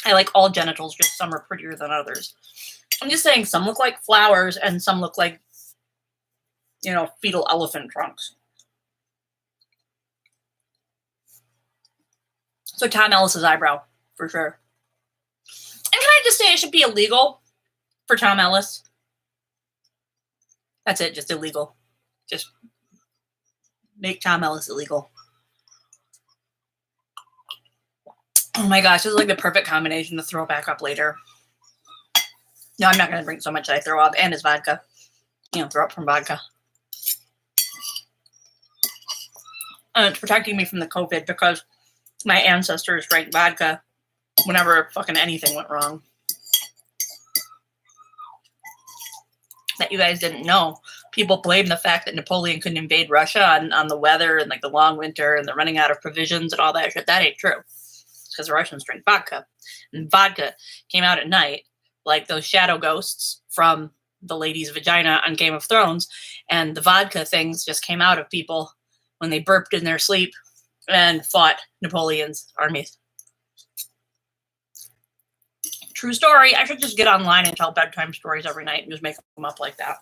I like all genitals, just some are prettier than others. I'm just saying some look like flowers and some look like, you know, fetal elephant trunks. So Tom Ellis's eyebrow, for sure. And can I just say it should be illegal for Tom Ellis That's it, just illegal. Just make Tom Ellis illegal. Oh my gosh, this is like the perfect combination to throw back up later. No, I'm not going to drink so much that I throw up, and it's vodka. Throw up from vodka. And it's protecting me from the COVID because my ancestors drank vodka whenever fucking anything went wrong. That you guys didn't know. People blame the fact that Napoleon couldn't invade Russia on the weather and like the long winter and the running out of provisions and all that shit. That ain't true. Because the Russians drink vodka. And vodka came out at night like those shadow ghosts from the lady's vagina on Game of Thrones. And the vodka things just came out of people when they burped in their sleep and fought Napoleon's armies. True story. I should just get online and tell bedtime stories every night and just make them up like that.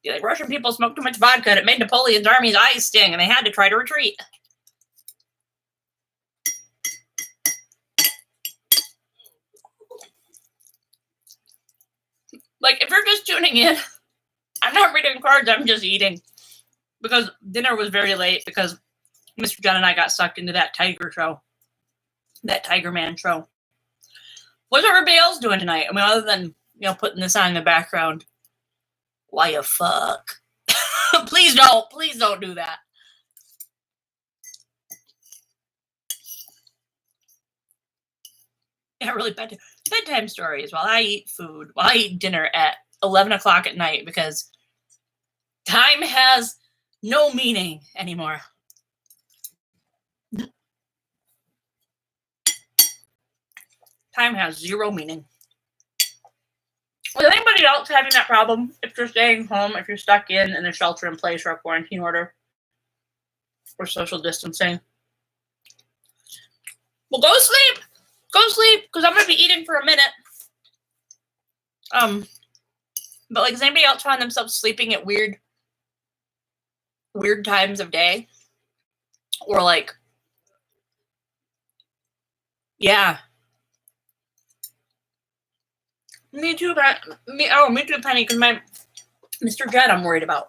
Be like, Russian people smoked too much vodka and it made Napoleon's army's eyes sting and they had to try to retreat. Like, if you're just tuning in, I'm not reading cards, I'm just eating. Because dinner was very late because Mr. John and I got sucked into that Tiger show. That Tiger Man show. What's everybody else doing tonight? I mean, other than, putting this on in the background. Why you fuck? Please don't do that. Yeah, really bedtime stories while I eat food, while I eat dinner at 11 o'clock at night because time has no meaning anymore. Time has zero meaning. Is anybody else having that problem? If you're staying home, if you're stuck in a shelter-in-place or a quarantine order or social distancing? Well, go sleep. Go sleep, because I'm going to be eating for a minute. But, like, does anybody else find themselves sleeping at weird times of day? Or, like, yeah. Me too, Penny, because my Mr. Jed I'm worried about.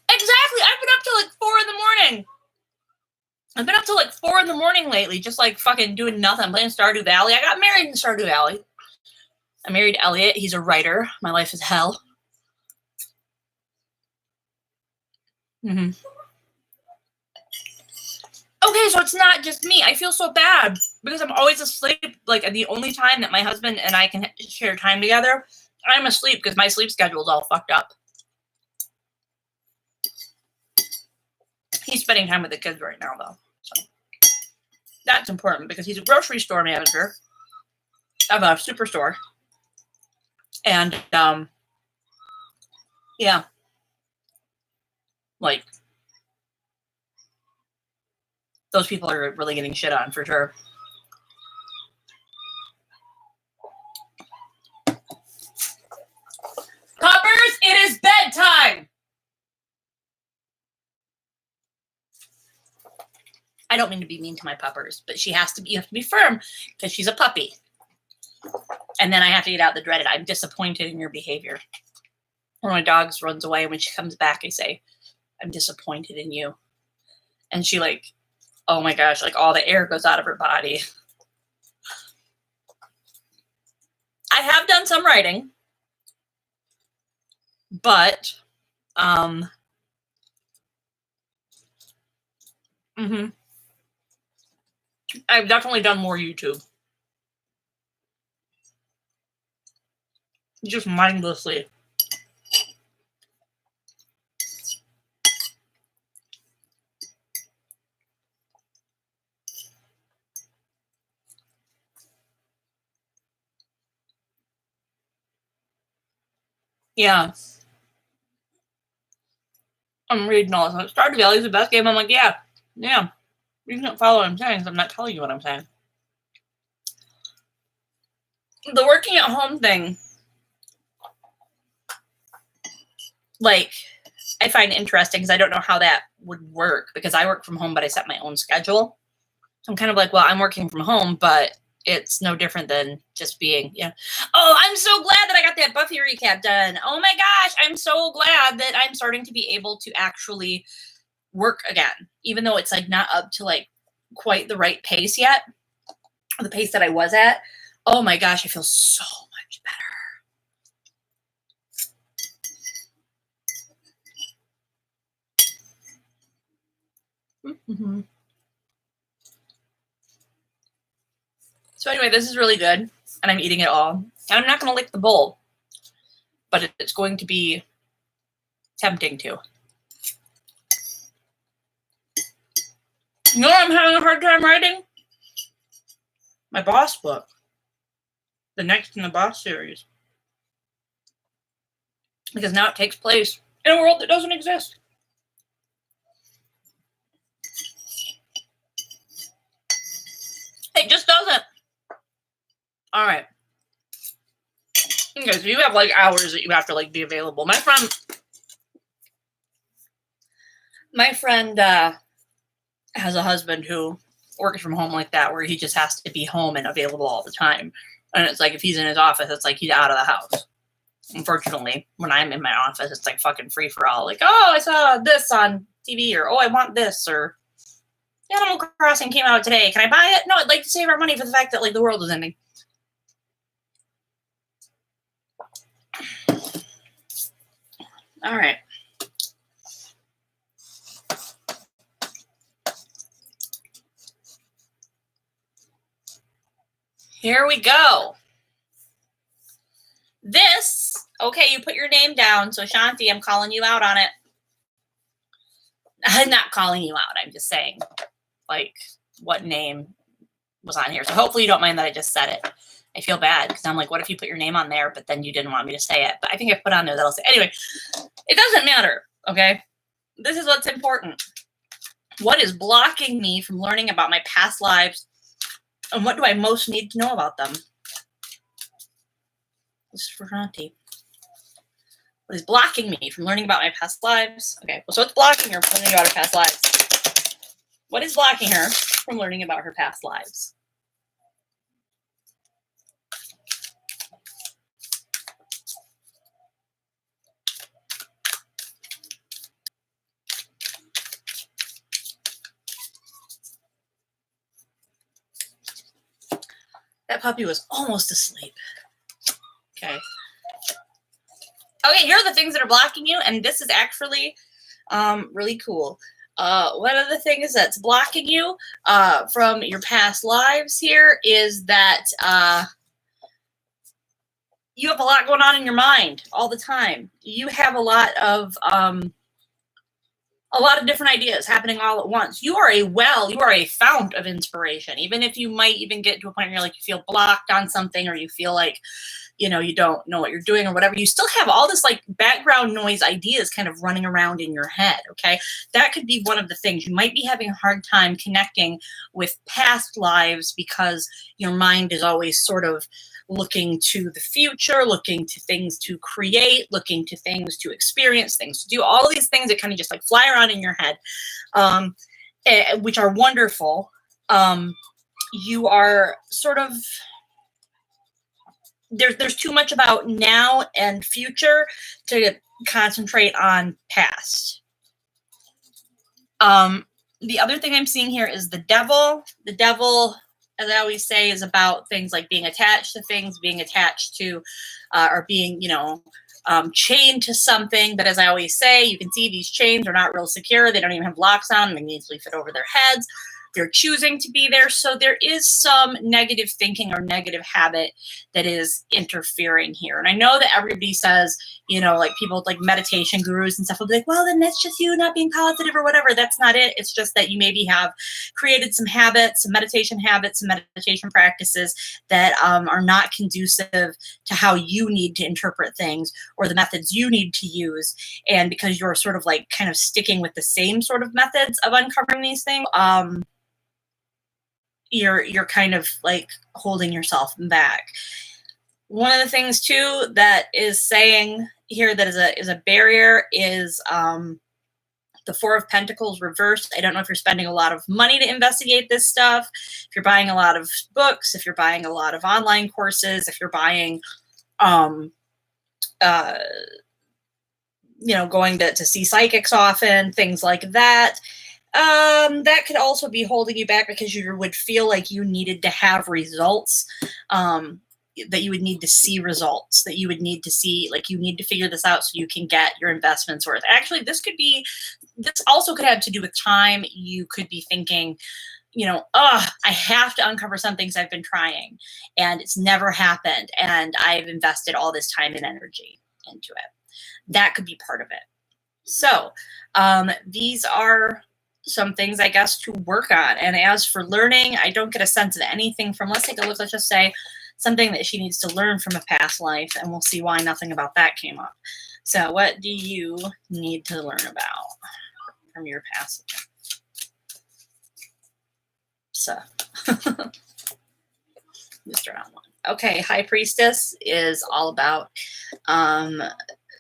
Exactly. I've been up till like 4 in the morning. I've been up till like 4 in the morning lately, just like fucking doing nothing, playing Stardew Valley. I got married in Stardew Valley. I married Elliot. He's a writer. My life is hell. Mm-hmm. Okay, so it's not just me. I feel so bad because I'm always asleep. Like, the only time that my husband and I can share time together, I'm asleep because my sleep schedule is all fucked up. He's spending time with the kids right now, though. So that's important because he's a grocery store manager of a superstore. And, yeah. Like, those people are really getting shit on for sure. Puppers, it is bedtime! I don't mean to be mean to my puppers, but you have to be firm because she's a puppy. And then I have to get out the dreaded, I'm disappointed in your behavior. When my dog runs away, when she comes back, I say, I'm disappointed in you. And she like, oh my gosh, like all the air goes out of her body. I have done some writing, but, I've definitely done more YouTube. Just mindlessly. Yeah. I'm reading all this. Stardew Valley is the best game. I'm like, yeah. You can't follow what I'm saying because I'm not telling you what I'm saying. The working at home thing, like, I find interesting because I don't know how that would work because I work from home, but I set my own schedule. So I'm kind of like, well, I'm working from home, but it's no different than just being, yeah. Oh, I'm so glad that I got that Buffy recap done. Oh my gosh, I'm so glad that I'm starting to be able to actually work again, even though it's like not up to like quite the right pace yet, the pace that I was at. Oh my gosh, I feel so much better. Mm-hmm. So anyway, this is really good, and I'm eating it all. And I'm not going to lick the bowl, but it's going to be tempting to. You know what I'm having a hard time writing? My Boss book. The next in the Boss series. Because now it takes place in a world that doesn't exist. It just doesn't. All right. Okay, so you have like hours that you have to like be available. My friend has a husband who works from home like that, where he just has to be home and available all the time. And it's like if he's in his office, it's like he's out of the house. Unfortunately, when I'm in my office, it's like fucking free for all. Like, oh, I saw this on TV, or oh, I want this, or Animal Crossing came out today. Can I buy it? No, I'd like to save our money for the fact that like the world is ending. All right. Here we go. This, okay, you put your name down. So Shanti, I'm calling you out on it. I'm not calling you out. I'm just saying, like, what name was on here. So hopefully you don't mind that I just said it. I feel bad because I'm like, what if you put your name on there, but then you didn't want me to say it? But I think I put on there that'll say. Anyway, it doesn't matter, okay? This is what's important. What is blocking me from learning about my past lives, and what do I most need to know about them? This is for Shanti. What is blocking me from learning about my past lives? Okay, well, so what's blocking her from learning about her past lives? What is blocking her from learning about her past lives? That puppy was almost asleep. Okay. Okay, here are the things that are blocking you, and this is actually really cool. One of the things that's blocking you from your past lives here is that you have a lot going on in your mind all the time. You have a lot of different ideas happening all at once. You are a fount of inspiration. Even if you might even get to a point where you're like, you feel blocked on something, or you feel like, you know, you don't know what you're doing or whatever, you still have all this like background noise ideas kind of running around in your head. Okay. That could be one of the things. You might be having a hard time connecting with past lives because your mind is always sort of looking to the future, looking to things to create, looking to things to experience, things to do, all of these things that kind of just like fly around in your head, which are wonderful. You are sort of, there's too much about now and future to concentrate on past. The other thing I'm seeing here is the devil. The devil, as I always say, is about things like being attached to things, being attached to, or being, you know, chained to something. But as I always say, you can see these chains are not real secure. They don't even have locks on them. They can easily fit over their heads. They're choosing to be there. So there is some negative thinking or negative habit that is interfering here. And I know that everybody says, you know, like people like meditation gurus and stuff will be like, well, then that's just you not being positive or whatever. That's not it. It's just that you maybe have created some habits, some meditation practices that are not conducive to how you need to interpret things or the methods you need to use. And because you're sort of like kind of sticking with the same sort of methods of uncovering these things, you're kind of like holding yourself back. One of the things too that is saying here that is a barrier is The Four of Pentacles reversed. I don't know if you're spending a lot of money to investigate this stuff, if you're buying a lot of books, if you're buying a lot of online courses, if you're buying, going to see psychics often, things like that. That could also be holding you back because you would feel like you needed to have results, that you would need to see results, that you would need to see, like, you need to figure this out so you can get your investments worth. Actually, this also could have to do with time. You could be thinking, I have to uncover some things I've been trying and it's never happened. And I've invested all this time and energy into it. That could be part of it. So these are some things, I guess, to work on. And as for learning, I don't get a sense of anything from, let's take a look, let's just say something that she needs to learn from a past life, and we'll see why nothing about that came up. So what do you need to learn about from your past life? So let's start on one. Okay, High Priestess is all about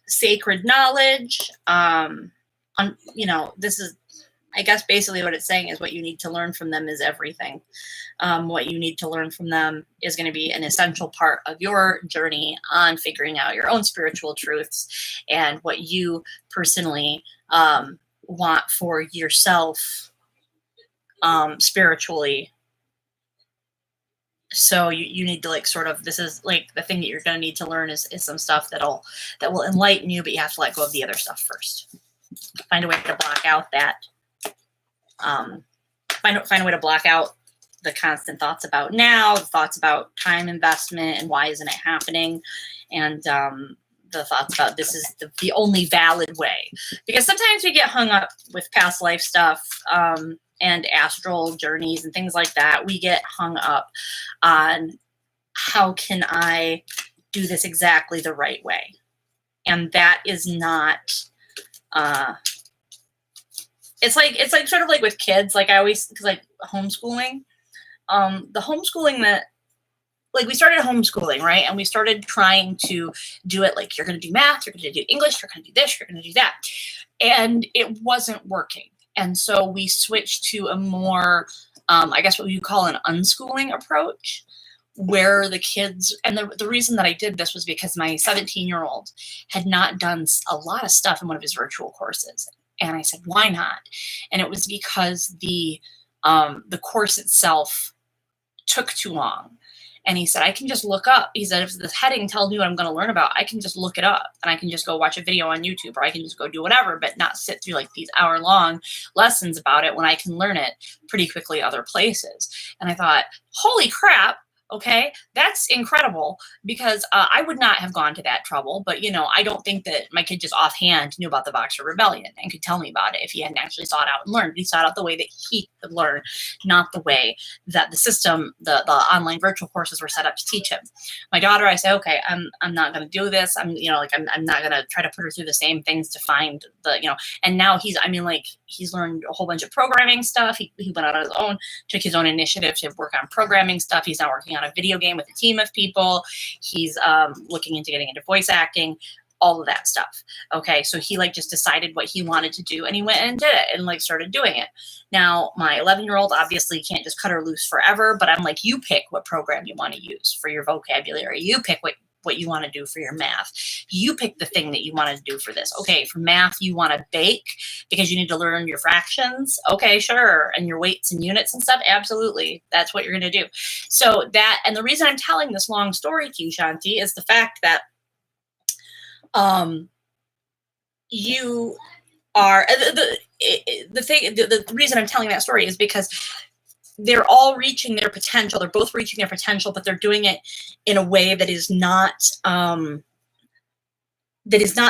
sacred knowledge. This is, I guess, basically what it's saying is what you need to learn from them is everything. What you need to learn from them is going to be an essential part of your journey on figuring out your own spiritual truths and what you personally want for yourself spiritually. So you need to, like, sort of, this is like the thing that you're going to need to learn is some stuff that will enlighten you, but you have to let go of the other stuff first. Find a way to block out that. Find a way to block out the constant thoughts about now, the thoughts about time investment and why isn't it happening, and the thoughts about this is the only valid way. Because sometimes we get hung up with past life stuff and astral journeys and things like that. We get hung up on how can I do this exactly the right way, and that is not. It's like sort of like with kids, like I always, because like homeschooling, the homeschooling that, like, we started homeschooling, right? And we started trying to do it like, you're going to do math, you're going to do English, you're going to do this, you're going to do that. And it wasn't working. And so we switched to a more, I guess what you call an unschooling approach, where the kids, and the reason that I did this was because my 17-year-old had not done a lot of stuff in one of his virtual courses. And I said, why not? And it was because the course itself took too long. And he said, I can just look up. He said, if the heading tells me what I'm going to learn about, I can just look it up and I can just go watch a video on YouTube, or I can just go do whatever, but not sit through like these hour-long lessons about it when I can learn it pretty quickly other places. And I thought, holy crap. Okay, that's incredible, because I would not have gone to that trouble. But, I don't think that my kid just offhand knew about the Boxer Rebellion and could tell me about it if he hadn't actually sought out and learned. He sought out the way that he could learn, not the way that the system, the online virtual courses were set up to teach him. My daughter, I say, okay, I'm not going to do this. I'm not going to try to put her through the same things to find and now he's learned a whole bunch of programming stuff. He went out on his own, took his own initiative to work on programming stuff. He's now working on a video game with a team of people. He's looking into getting into voice acting, all of that stuff. Okay, so he just decided what he wanted to do, and he went and did it and started doing it. Now my 11-year-old obviously can't just cut her loose forever, but I'm like, you pick what program you want to use for your vocabulary. You pick what you want to do for your math. You pick the thing that you want to do for this. Okay, for math, you want to bake because you need to learn your fractions. Okay, sure. And your weights and units and stuff. Absolutely. That's what you're going to do. So and the reason I'm telling this long story to you, Shanti, is the fact that you are the reason I'm telling that story is because they're all reaching their potential. They're both reaching their potential, but they're doing it in a way that is not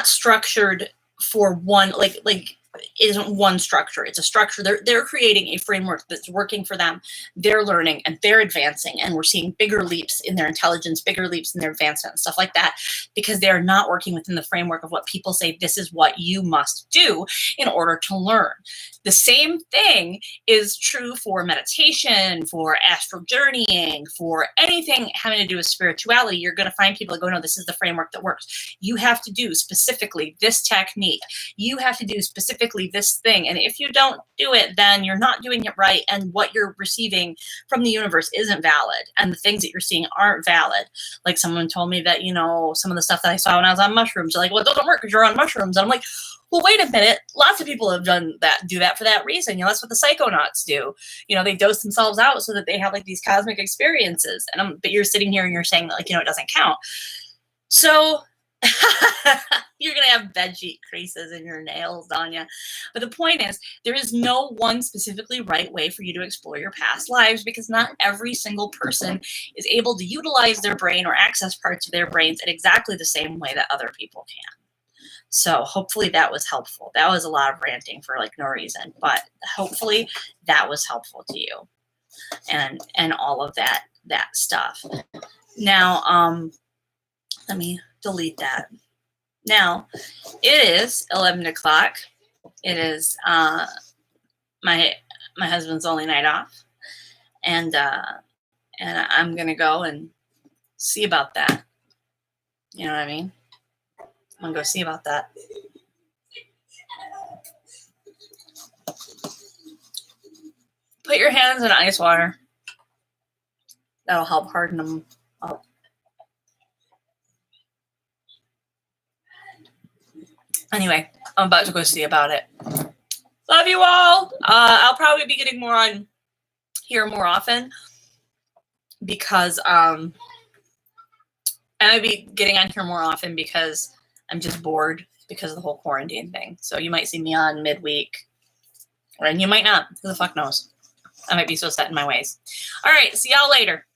structured for one, it isn't one structure. It's a structure. They're creating a framework that's working for them. They're learning and they're advancing, and we're seeing bigger leaps in their intelligence, bigger leaps in their advancement and stuff like that, because they are not working within the framework of what people say this is what you must do in order to learn. The same thing is true for meditation, for astral journeying, for anything having to do with spirituality. You're going to find people that go, no, this is the framework that works. You have to do specifically this technique. You have to do specifically specifically this thing. And if you don't do it, then you're not doing it right. And what you're receiving from the universe isn't valid. And the things that you're seeing aren't valid. Like someone told me that, you know, some of the stuff that I saw when I was on mushrooms, they're like, well, it doesn't work because you're on mushrooms. And I'm like, well, wait a minute. Lots of people have do that for that reason. You know, that's what the psychonauts do. You know, they dose themselves out so that they have like these cosmic experiences. But you're sitting here and you're saying that, like, you know, it doesn't count. So you're going to have bedsheet creases in your nails, Danya. But the point is, there is no one specifically right way for you to explore your past lives, because not every single person is able to utilize their brain or access parts of their brains in exactly the same way that other people can. So hopefully that was helpful. That was a lot of ranting for like no reason, but hopefully that was helpful to you and all of that stuff. Now, let me delete that. Now, it is 11 o'clock. It is my husband's only night off, and I'm gonna go and see about that. You know what I mean? I'm gonna go see about that. Put your hands in ice water. That'll help harden them up. Anyway, I'm about to go see about it. Love you all. I'll probably be getting more on here more often because I might be getting on here more often because I'm just bored because of the whole quarantine thing. So you might see me on midweek, and you might not. Who the fuck knows? I might be so set in my ways. All right, see y'all later.